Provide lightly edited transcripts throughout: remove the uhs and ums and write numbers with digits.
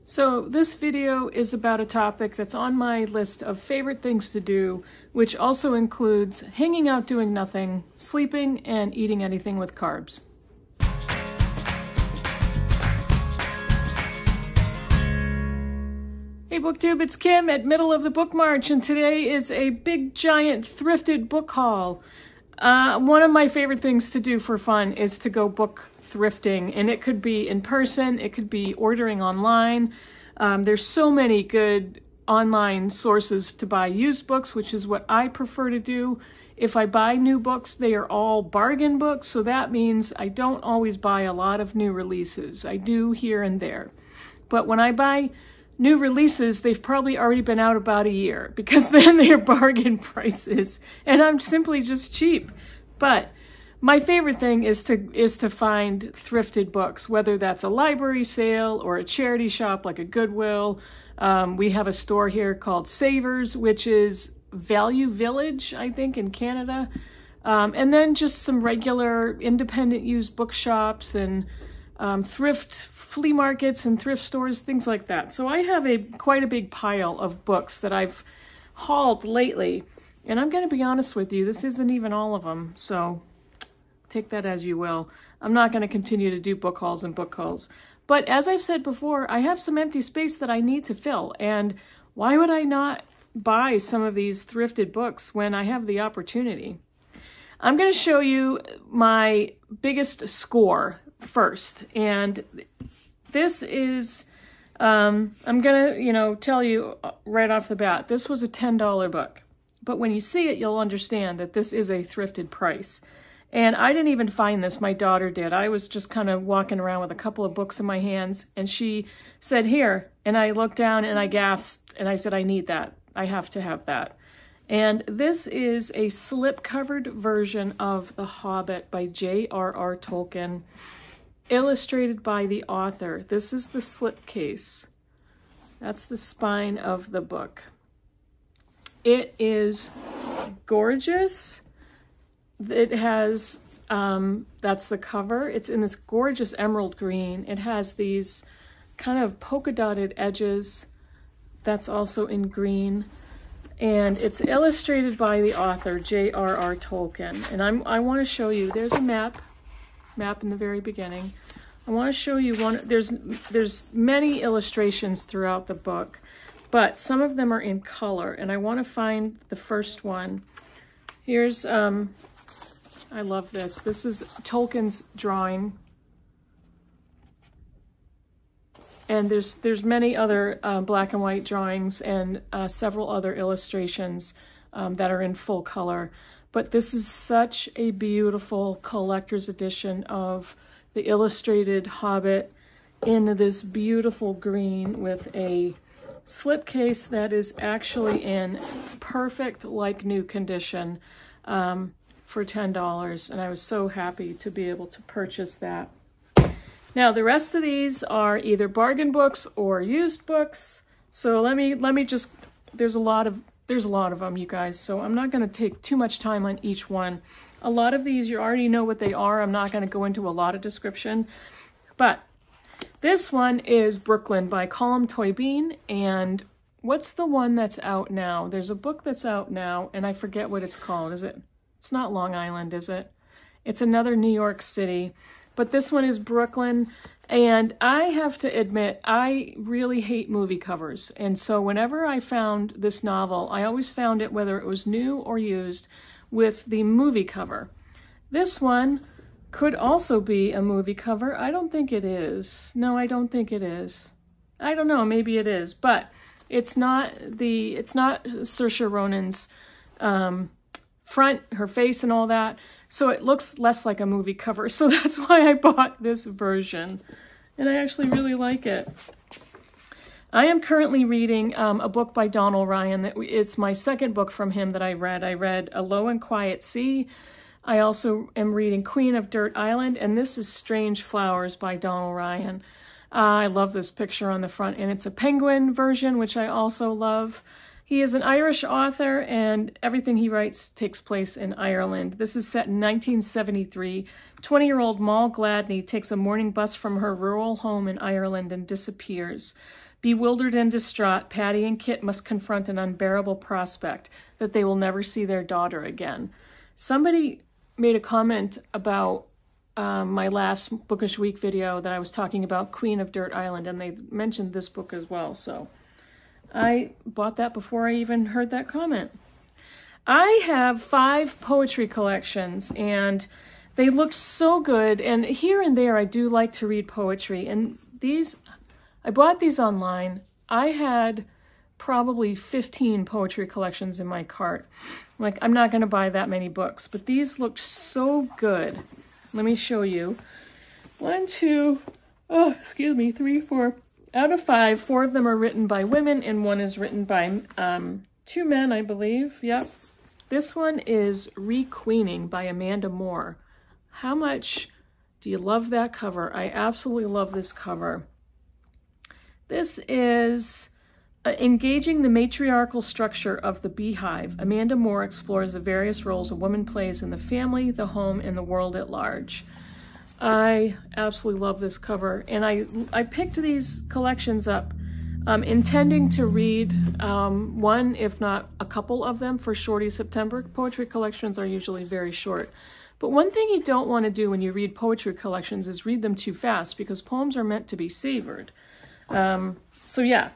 So this video is about a topic that's on my list of favorite things to do, which also includes hanging out doing nothing, sleeping, and eating anything with carbs. Hey BookTube, it's Kim at Middle of the Book March, and today is a big giant thrifted book haul. One of my favorite things to do for fun is to go book thrifting, and it could be in person, it could be ordering online. There's so many good online sources to buy used books, which is what I prefer to do. If I buy new books, they are all bargain books, so that means I don't always buy a lot of new releases. I do here and there. But when I buy new releases, they've probably already been out about a year, because then they're bargain prices, and I'm simply just cheap. But my favorite thing is to find thrifted books, whether that's a library sale or a charity shop like a Goodwill. We have a store here called Savers, which is Value Village, I think, in Canada. And then just some regular independent used bookshops and thrift flea markets and thrift stores, things like that. So I have quite a big pile of books that I've hauled lately. And I'm going to be honest with you, this isn't even all of them, so take that as you will. I'm not going to continue to do book hauls and book hauls. But as I've said before, I have some empty space that I need to fill. And why would I not buy some of these thrifted books when I have the opportunity? I'm going to show you my biggest score first. And this is, I'm going to, tell you right off the bat, this was a $10 book. But when you see it, you'll understand that this is a thrifted price. And I didn't even find this, my daughter did. I was just kind of walking around with a couple of books in my hands, and she said, "Here." And I looked down and I gasped, and I said, "I need that. I have to have that." And this is a slip-covered version of The Hobbit by J.R.R. Tolkien, illustrated by the author. This is the slipcase. That's the spine of the book. It is gorgeous. It has, that's the cover. It's in this gorgeous emerald green. It has these kind of polka dotted edges. That's also in green. And it's illustrated by the author, J.R.R. Tolkien. And I want to show you, there's a map in the very beginning. I want to show you one, there's many illustrations throughout the book, but some of them are in color, and I want to find the first one. Here's, I love this. This is Tolkien's drawing. And there's many other black and white drawings and several other illustrations that are in full color. But this is such a beautiful collector's edition of the illustrated Hobbit in this beautiful green with a slipcase that is actually in perfect, like new condition for $10. And I was so happy to be able to purchase that. Now, the rest of these are either bargain books or used books. So let me just, there's a lot of them, you guys. So I'm not going to take too much time on each one. A lot of these, you already know what they are. I'm not going to go into a lot of description. But this one is Brooklyn by Colm Toibin. And what's the one that's out now? There's a book that's out now, and I forget what it's called. It's not Long Island, is it? It's another New York City. But this one is Brooklyn. And I have to admit, I really hate movie covers. And so whenever I found this novel, I always found it, whether it was new or used, with the movie cover. This one could also be a movie cover. I don't think it is. No, I don't think it is. I don't know, maybe it is, but it's not Saoirse Ronan's front, her face and all that. So it looks less like a movie cover. So that's why I bought this version. And I actually really like it. I am currently reading a book by Donald Ryan. It's my second book from him that I read. I read A Low and Quiet Sea. I also am reading Queen of Dirt Island, and this is Strange Flowers by Donald Ryan. I love this picture on the front, and it's a penguin version, which I also love. He is an Irish author, and everything he writes takes place in Ireland. This is set in 1973. 20-year-old Moll Gladney takes a morning bus from her rural home in Ireland and disappears. Bewildered and distraught, Patty and Kit must confront an unbearable prospect that they will never see their daughter again. Somebody made a comment about my last Bookish Week video that I was talking about Queen of Dirt Island, and they mentioned this book as well. So I bought that before I even heard that comment. I have 5 poetry collections, and they look so good. And here and there, I do like to read poetry. And these, I bought these online. I had probably 15 poetry collections in my cart. Like, I'm not going to buy that many books, but these looked so good. Let me show you. 1, 2, oh, excuse me, 3, 4. Out of 5, 4 of them are written by women, and 1 is written by 2 men, I believe. Yep. This one is Requeening by Amanda Moore. How much do you love that cover? I absolutely love this cover. This is engaging the matriarchal structure of the beehive. Amanda Moore explores the various roles a woman plays in the family, the home, and the world at large. I absolutely love this cover, and I picked these collections up intending to read one, if not a couple of them, for Shorty September. Poetry collections are usually very short. But one thing you don't want to do when you read poetry collections is read them too fast, because poems are meant to be savored. So yeah,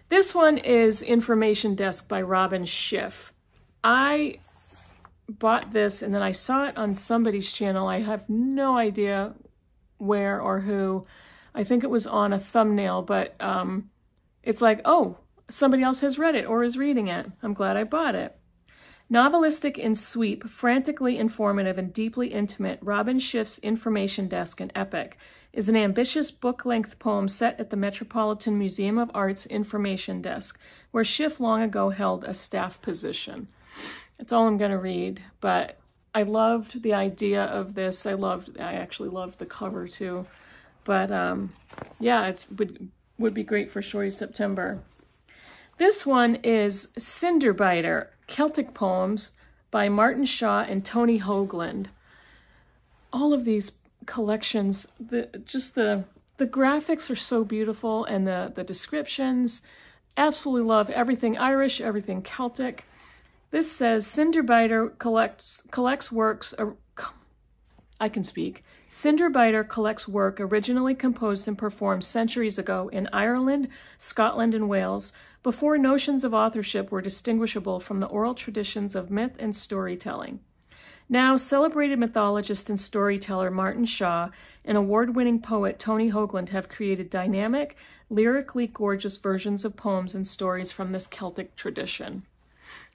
this one is Information Desk by Robin Schiff. I bought this and then I saw it on somebody's channel. I have no idea where or who. I think it was on a thumbnail, but it's like, oh, somebody else has read it or is reading it. I'm glad I bought it. Novelistic in sweep, frantically informative, and deeply intimate, Robin Schiff's Information Desk, an epic, is an ambitious book-length poem set at the Metropolitan Museum of Art's Information Desk, where Schiff long ago held a staff position. That's all I'm going to read, but I loved the idea of this. I actually loved the cover too. But yeah, it would be great for Shorty September. This one is Cinderbiter, Celtic Poems by Martin Shaw and Tony Hoagland. All of these collections, the graphics are so beautiful, and the descriptions. Absolutely love everything Irish, everything Celtic. This says Cinderbiter collects works. I can speak. Cinderbiter collects work originally composed and performed centuries ago in Ireland, Scotland, and Wales, before notions of authorship were distinguishable from the oral traditions of myth and storytelling. Now, celebrated mythologist and storyteller Martin Shaw and award-winning poet Tony Hoagland have created dynamic, lyrically gorgeous versions of poems and stories from this Celtic tradition.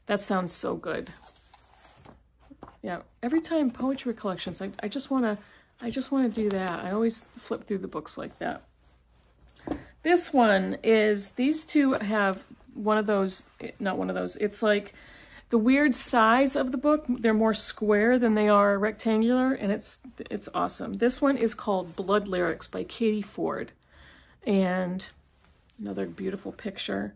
That sounds so good. Yeah, every time poetry collections, I just want to do that. I always flip through the books like that. This one is, these two have one of those, not one of those, it's like the weird size of the book. They're more square than they are rectangular, and it's awesome. This one is called Blood Lyrics by Katie Ford, and another beautiful picture.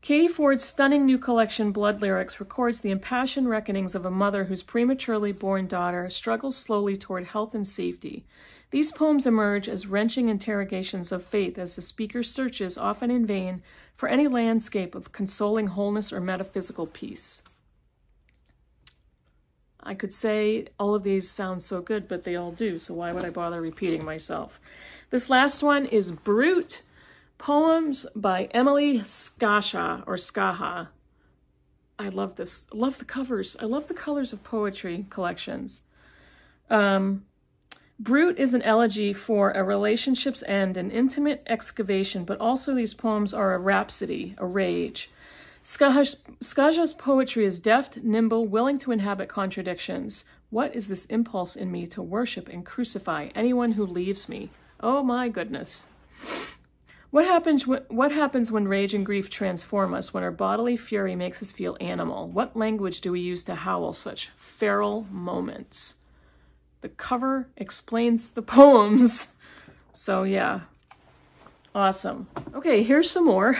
Katie Ford's stunning new collection, Blood Lyrics, records the impassioned reckonings of a mother whose prematurely born daughter struggles slowly toward health and safety. These poems emerge as wrenching interrogations of faith as the speaker searches, often in vain, for any landscape of consoling wholeness or metaphysical peace. I could say all of these sound so good, but they all do, so why would I bother repeating myself? This last one is Brute, Poems by Emily Skaha, or Skaha. I love this. I love the covers. I love the colors of poetry collections. Brute is an elegy for a relationship's end, an intimate excavation, but also these poems are a rhapsody, a rage. Skaha's poetry is deft, nimble, willing to inhabit contradictions. What is this impulse in me to worship and crucify anyone who leaves me? Oh my goodness. What happens when rage and grief transform us, when our bodily fury makes us feel animal? What language do we use to howl such feral moments? The cover explains the poems. So yeah, awesome. Okay, here's some more.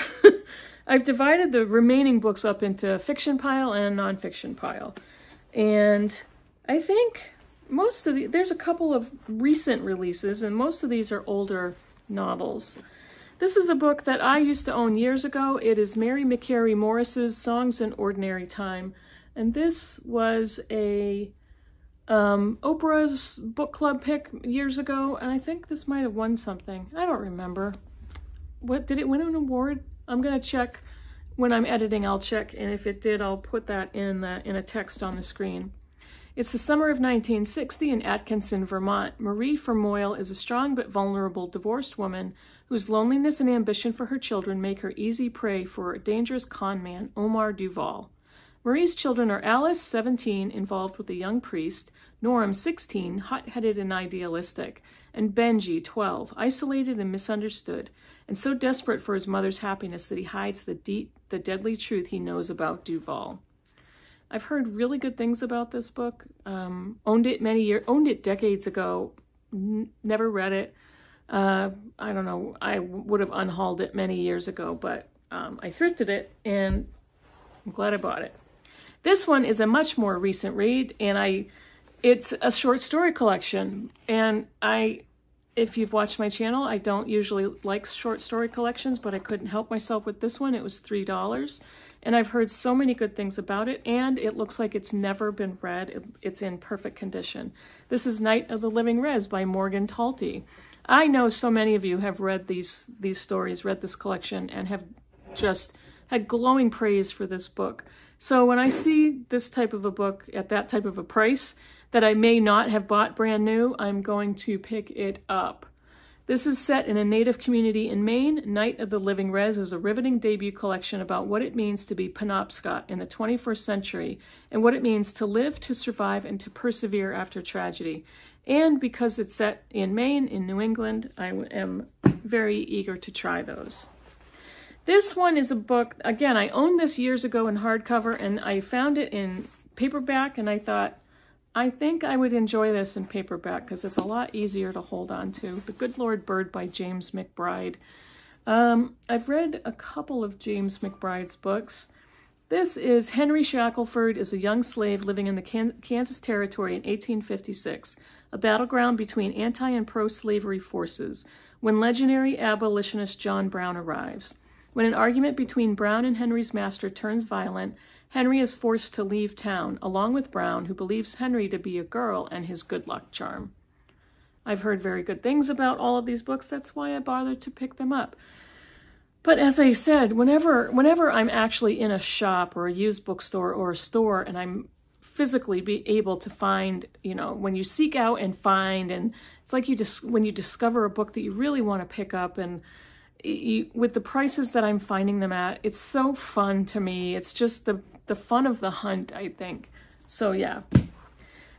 I've divided the remaining books up into a fiction pile and a nonfiction pile. And I think most of there's a couple of recent releases, and most of these are older novels. This is a book that I used to own years ago. It is Mary McCary Morris's Songs in Ordinary Time. And this was a Oprah's book club pick years ago. And I think this might have won something. I don't remember. What, did it win an award? I'm going to check when I'm editing. I'll check. And if it did, I'll put that in a text on the screen. It's the summer of 1960 in Atkinson, Vermont. Marie Fermoil is a strong but vulnerable divorced woman whose loneliness and ambition for her children make her easy prey for a dangerous con man, Omar Duval. Marie's children are Alice, 17, involved with a young priest, Norm, 16, hot-headed and idealistic, and Benji, 12, isolated and misunderstood, and so desperate for his mother's happiness that he hides the deadly truth he knows about Duval. I've heard really good things about this book. Owned it decades ago. Never read it. I don't know. I would have unhauled it many years ago, but I thrifted it, and I'm glad I bought it. This one is a much more recent read, and it's a short story collection. And if you've watched my channel, I don't usually like short story collections, but I couldn't help myself with this one. It was $3. And I've heard so many good things about it, and it looks like it's never been read. It's in perfect condition. This is Night of the Living Rez by Morgan Talty. I know so many of you have read these stories, read this collection, and have just had glowing praise for this book. So when I see this type of a book at that type of a price that I may not have bought brand new, I'm going to pick it up. This is set in a Native community in Maine. Night of the Living Rez is a riveting debut collection about what it means to be Penobscot in the 21st century and what it means to live, to survive, and to persevere after tragedy. And because it's set in Maine, in New England, I am very eager to try those. This one is a book, again, I owned this years ago in hardcover, and I found it in paperback, and I thought, I think I would enjoy this in paperback because it's a lot easier to hold on to. The Good Lord Bird by James McBride. I've read a couple of James McBride's books. This is Henry Shackelford is a young slave living in the Kansas Territory in 1856, a battleground between anti- and pro-slavery forces, when legendary abolitionist John Brown arrives. When an argument between Brown and Henry's master turns violent, Henry is forced to leave town, along with Brown, who believes Henry to be a girl and his good luck charm. I've heard very good things about all of these books. That's why I bothered to pick them up. But as I said, whenever I'm actually in a shop or a used bookstore or a store and I'm physically be able to find, when you seek out and find, and it's like when you discover a book that you really want to pick up, and with the prices that I'm finding them at, it's so fun to me. It's just the fun of the hunt, I think. So yeah.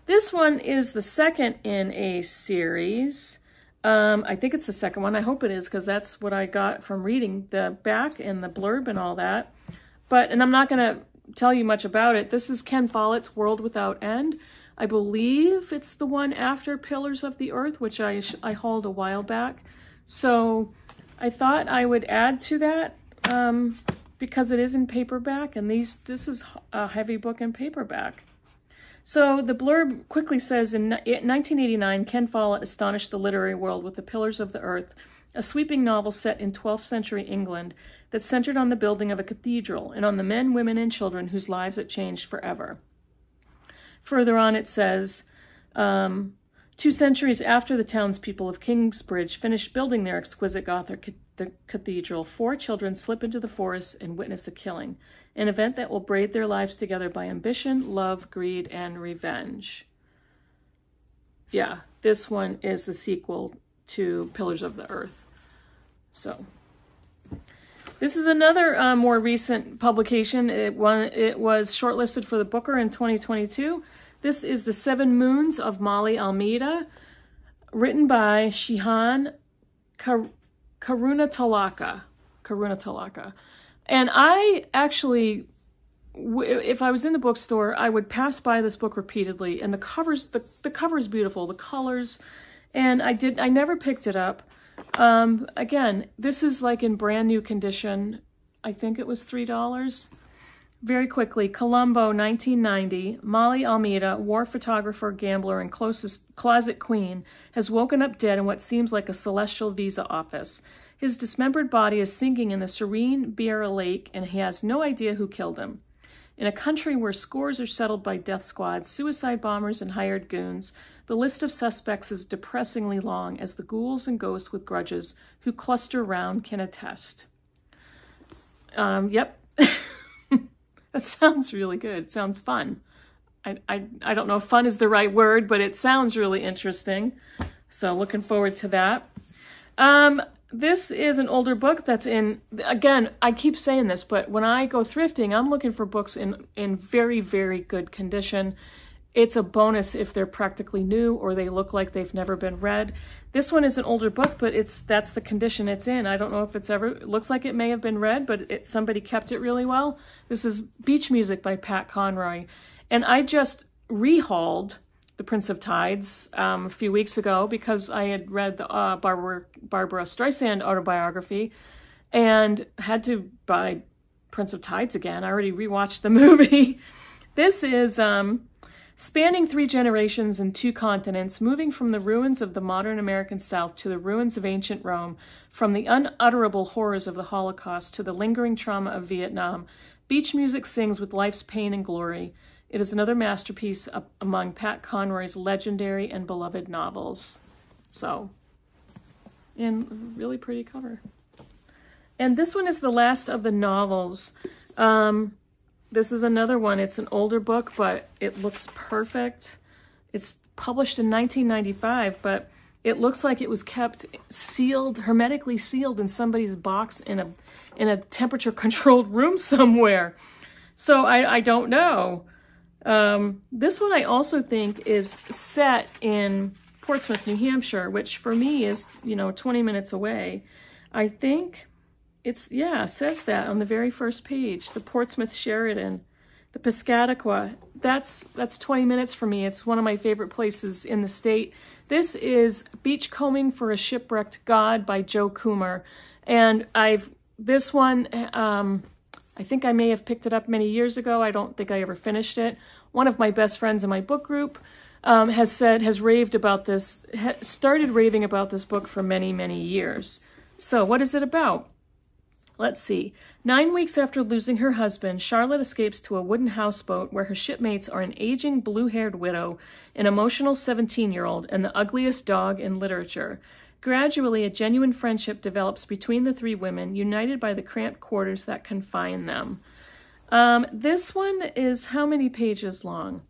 This one is the second in a series. I think it's the second one. I hope it is, because that's what I got from reading the back and the blurb and all that. And I'm not going to tell you much about it. This is Ken Follett's World Without End. I believe it's the one after Pillars of the Earth, which I hauled a while back. So I thought I would add to that because it is in paperback, and this is a heavy book in paperback. So the blurb quickly says, in 1989, Ken Follett astonished the literary world with The Pillars of the Earth, a sweeping novel set in 12th century England that centered on the building of a cathedral and on the men, women, and children whose lives it changed forever. Further on it says, 2 centuries after the townspeople of Kingsbridge finished building their exquisite Gothic cathedral, 4 children slip into the forest and witness a killing, an event that will braid their lives together by ambition, love, greed, and revenge. Yeah, this one is the sequel to Pillars of the Earth. So, this is another more recent publication. It was shortlisted for the Booker in 2022. This is The 7 Moons of Molly Almeida, written by Shihan Karunatalaka. And I actually, if I was in the bookstore, I would pass by this book repeatedly. And the cover is beautiful, the colors, and I never picked it up. Again, this is like in brand new condition. I think it was $3. Very quickly, Colombo, 1990, Molly Almeida, war photographer, gambler, and closet queen, has woken up dead in what seems like a celestial visa office. His dismembered body is sinking in the serene Beera Lake, and he has no idea who killed him. In a country where scores are settled by death squads, suicide bombers, and hired goons, the list of suspects is depressingly long, as the ghouls and ghosts with grudges who cluster around can attest. Yep. That sounds really good. It sounds fun. I don't know if fun is the right word, but it sounds really interesting. So looking forward to that. This is an older book that's in, again, I keep saying this, but when I go thrifting, I'm looking for books in very, very good condition. It's a bonus if they're practically new or they look like they've never been read. This one is an older book, but that's the condition it's in. I don't know if it looks like it may have been read, but somebody kept it really well. This is Beach Music by Pat Conroy. And I just rehauled The Prince of Tides a few weeks ago because I had read the Barbara Streisand autobiography and had to buy Prince of Tides again. I already rewatched the movie. This is spanning 3 generations and 2 continents, moving from the ruins of the modern American South to the ruins of ancient Rome, from the unutterable horrors of the Holocaust to the lingering trauma of Vietnam. Beach Music sings with life's pain and glory. It is another masterpiece among Pat Conroy's legendary and beloved novels. So, and really pretty cover. And this one is the last of the novels. This is another one. It's an older book, but it looks perfect. It's published in 1995, but it looks like it was kept sealed, hermetically sealed in somebody's box in a temperature-controlled room somewhere. So I don't know. This one I also think is set in Portsmouth, New Hampshire, which for me is, 20 minutes away. I think it's, yeah, it says that on the very first page, the Portsmouth Sheridan, the Piscataqua. That's 20 minutes for me. It's one of my favorite places in the state. This is Beachcombing for a Shipwrecked God by Joe Coomer. And this one, I think I may have picked it up many years ago. I don't think I ever finished it. One of my best friends in my book group has raved about this, started raving about this book for many, many years. So what is it about? Let's see. 9 weeks after losing her husband, Charlotte escapes to a wooden houseboat where her shipmates are an aging blue-haired widow, an emotional 17-year-old, and the ugliest dog in literature. Gradually, a genuine friendship develops between the 3 women, united by the cramped quarters that confine them. This one is how many pages long?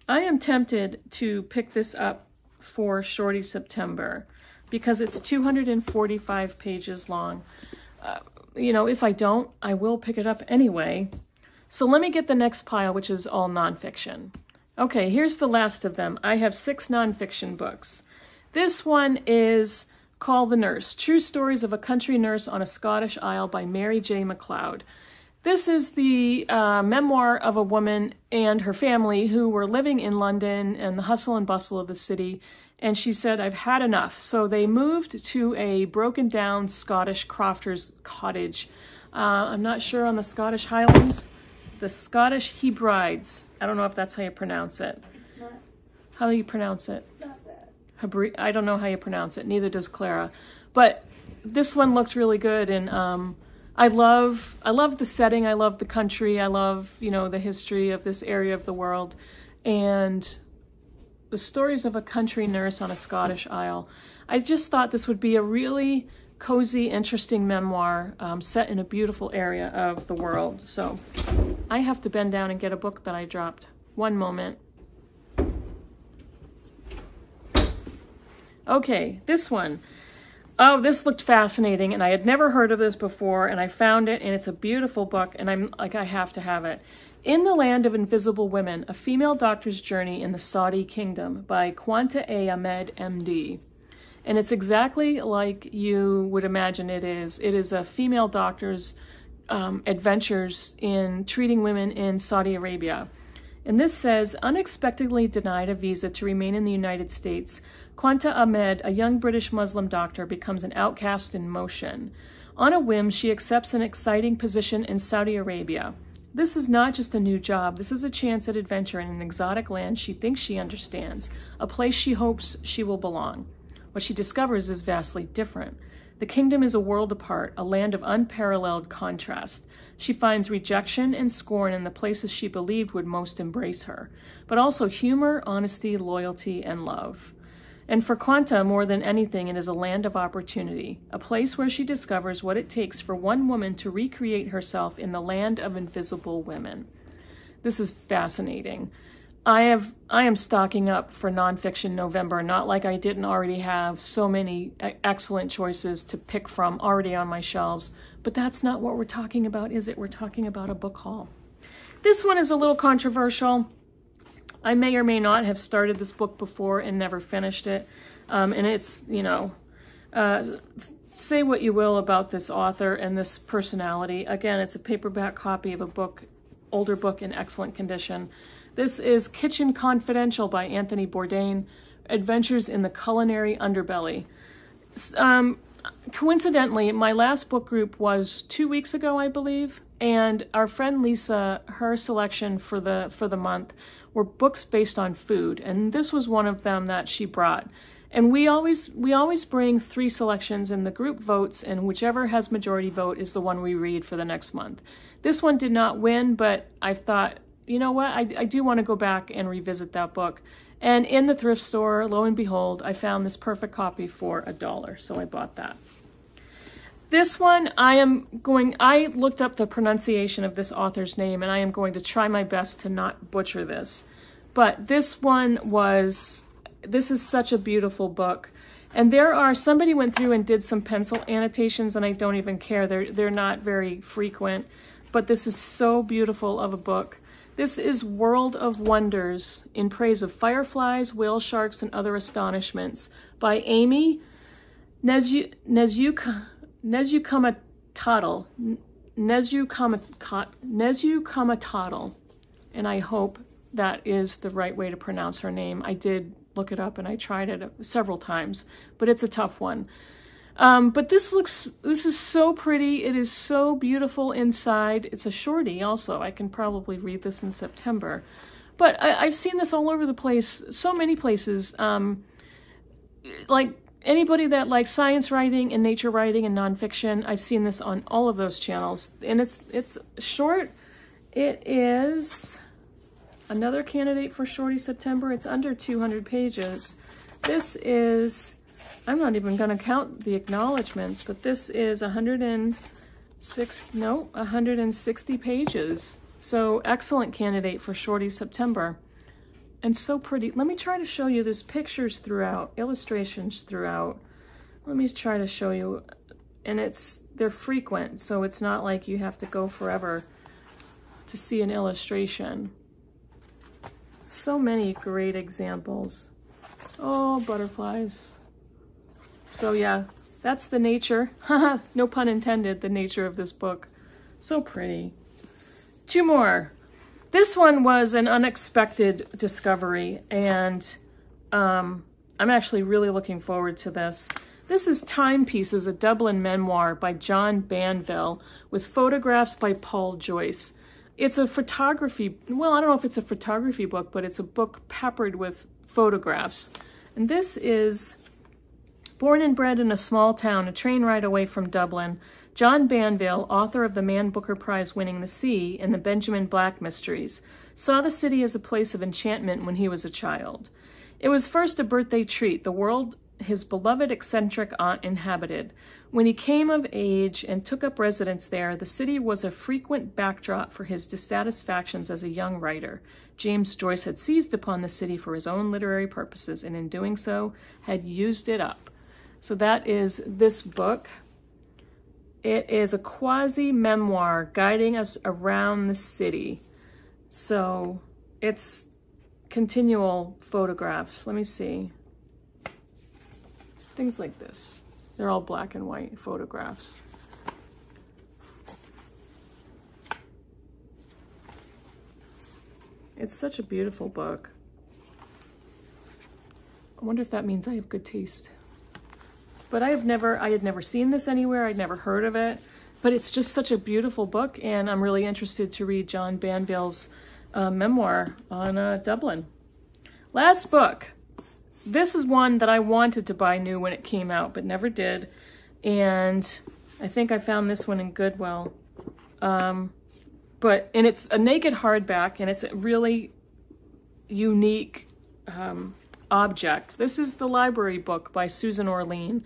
I am tempted to pick this up for Shorty September because it's 245 pages long. If I don't, I will pick it up anyway. So let me get the next pile, which is all nonfiction. Okay, here's the last of them. I have 6 nonfiction books. This one is Call the Nurse, True Stories of a Country Nurse on a Scottish Isle by Mary J. MacLeod. This is the memoir of a woman and her family who were living in London and the hustle and bustle of the city. And she said, I've had enough. So they moved to a broken down Scottish crofter's cottage. I'm not sure on the Scottish Highlands. The Scottish Hebrides. I don't know if that's how you pronounce it. It's not. How do you pronounce it? Not bad. I don't know how you pronounce it. Neither does Clara. But this one looked really good. And I love the setting. I love the country. I love, the history of this area of the world. And the stories of a country nurse on a Scottish Isle. I just thought this would be a really cozy, interesting memoir set in a beautiful area of the world. So I have to bend down and get a book that I dropped. One moment. Okay, this one. Oh, this looked fascinating, and I had never heard of this before, and I found it, and it's a beautiful book, and I'm like, I have to have it. In the Land of Invisible Women, A Female Doctor's Journey in the Saudi Kingdom by Quanta A. Ahmed, MD. And it's exactly like you would imagine it is. It is a female doctor's adventures in treating women in Saudi Arabia. And this says, unexpectedly denied a visa to remain in the United States, Quanta Ahmed, a young British Muslim doctor, becomes an outcast in motion. On a whim, she accepts an exciting position in Saudi Arabia. This is not just a new job. This is a chance at adventure in an exotic land she thinks she understands, a place she hopes she will belong. What she discovers is vastly different. The kingdom is a world apart, a land of unparalleled contrast. She finds rejection and scorn in the places she believed would most embrace her, but also humor, honesty, loyalty, and love. And for Quanta, more than anything, it is a land of opportunity, a place where she discovers what it takes for one woman to recreate herself in the land of invisible women. This is fascinating. I am stocking up for nonfiction November, not like I didn't already have so many excellent choices to pick from already on my shelves, but that's not what we're talking about, is it? We're talking about a book haul. This one is a little controversial. I may or may not have started this book before and never finished it. And it's, you know, say what you will about this author and this personality. Again, it's a paperback copy of a book, older book in excellent condition. This is Kitchen Confidential by Anthony Bourdain, Adventures in the Culinary Underbelly. Coincidentally, my last book group was 2 weeks ago, I believe, and our friend Lisa, her selection for the month were books based on food, and this was one of them that she brought. And we always bring 3 selections, and the group votes, and whichever has majority vote is the one we read for the next month. This one did not win, but I thought, you know what, I do want to go back and revisit that book. And in the thrift store, lo and behold, I found this perfect copy for $1, so I bought that. This one, I looked up the pronunciation of this author's name, and I am going to try my best to not butcher this. But this is such a beautiful book. And somebody went through and did some pencil annotations, and I don't even care. They're not very frequent, but this is so beautiful of a book. This is World of Wonders, in praise of fireflies, whale sharks, and other astonishments, by Amy Nezukamatadl, and I hope that is the right way to pronounce her name. I did look it up and I tried it several times, but it's a tough one. But this is so pretty. It is so beautiful inside. It's a shorty also. I can probably read this in September. But I've seen this all over the place, so many places. Like anybody that likes science writing and nature writing and nonfiction, I've seen this on all of those channels. And it's short. It is another candidate for Shorty September. It's under 200 pages. This is, I'm not even going to count the acknowledgments, but this is 160 pages. So excellent candidate for Shorty September. And so pretty. Let me try to show you. There's pictures throughout, illustrations throughout. Let me try to show you. And they're frequent, so it's not like you have to go forever to see an illustration. So many great examples. Oh, butterflies. So yeah, that's the nature, no pun intended, the nature of this book. So pretty. 2 more. This one was an unexpected discovery, and I'm actually really looking forward to this. This is Timepieces, a Dublin memoir by John Banville, with photographs by Paul Joyce. It's a photography, well, I don't know if it's a photography book, but it's a book peppered with photographs. And this is born and bred in a small town, a train ride away from Dublin. John Banville, author of the Man Booker Prize winning The Sea and the Benjamin Black Mysteries, saw the city as a place of enchantment when he was a child. It was first a birthday treat, the world his beloved eccentric aunt inhabited. When he came of age and took up residence there, the city was a frequent backdrop for his dissatisfactions as a young writer. James Joyce had seized upon the city for his own literary purposes, and in doing so, had used it up. So that is this book. It is a quasi-memoir guiding us around the city. So it's continual photographs. Let me see. It's things like this. They're all black and white photographs. It's such a beautiful book. I wonder if that means I have good taste. But I had never seen this anywhere. I'd never heard of it. But it's just such a beautiful book, and I'm really interested to read John Banville's memoir on Dublin. Last book. This is one that I wanted to buy new when it came out, but never did. And I think I found this one in Goodwill. And it's a naked hardback, and it's a really unique object. This is The Library Book by Susan Orlean.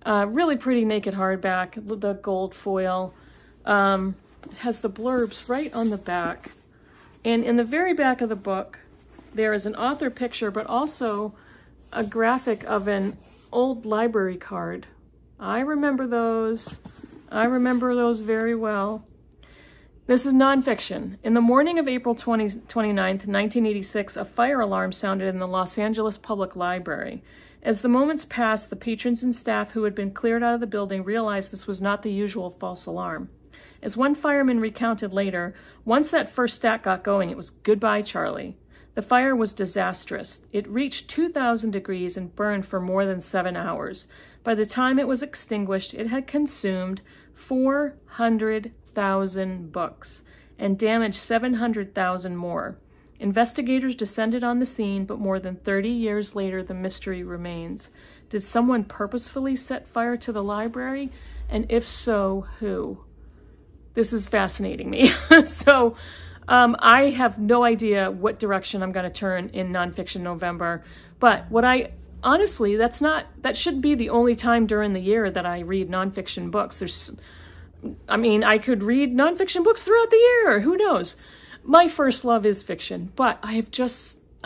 Really pretty naked hardback, the gold foil. It has the blurbs right on the back. And in the very back of the book, there is an author picture, but also a graphic of an old library card. I remember those. I remember those very well. This is nonfiction. In the morning of April 29th, 1986, a fire alarm sounded in the Los Angeles Public Library. As the moments passed, the patrons and staff who had been cleared out of the building realized this was not the usual false alarm. As one fireman recounted later, once that first stack got going, it was goodbye, Charlie. The fire was disastrous. It reached 2,000 degrees and burned for more than 7 hours. By the time it was extinguished, it had consumed 400,000 books and damaged 700,000 more. Investigators descended on the scene, but more than 30 years later, the mystery remains. Did someone purposefully set fire to the library? And if so, who? This is fascinating me. So I have no idea what direction I'm going to turn in Nonfiction November. But honestly, that shouldn't be the only time during the year that I read nonfiction books. I could read nonfiction books throughout the year. Who knows? My first love is fiction, but I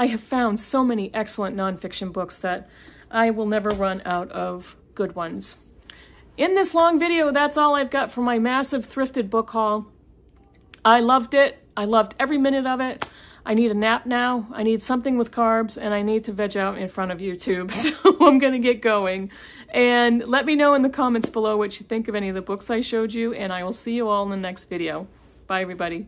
have found so many excellent nonfiction books that I will never run out of good ones. In this long video, that's all I've got for my massive thrifted book haul. I loved it. I loved every minute of it. I need a nap now. I need something with carbs, and I need to veg out in front of YouTube. So I'm going to get going. And let me know in the comments below what you think of any of the books I showed you, and I will see you all in the next video. Bye, everybody.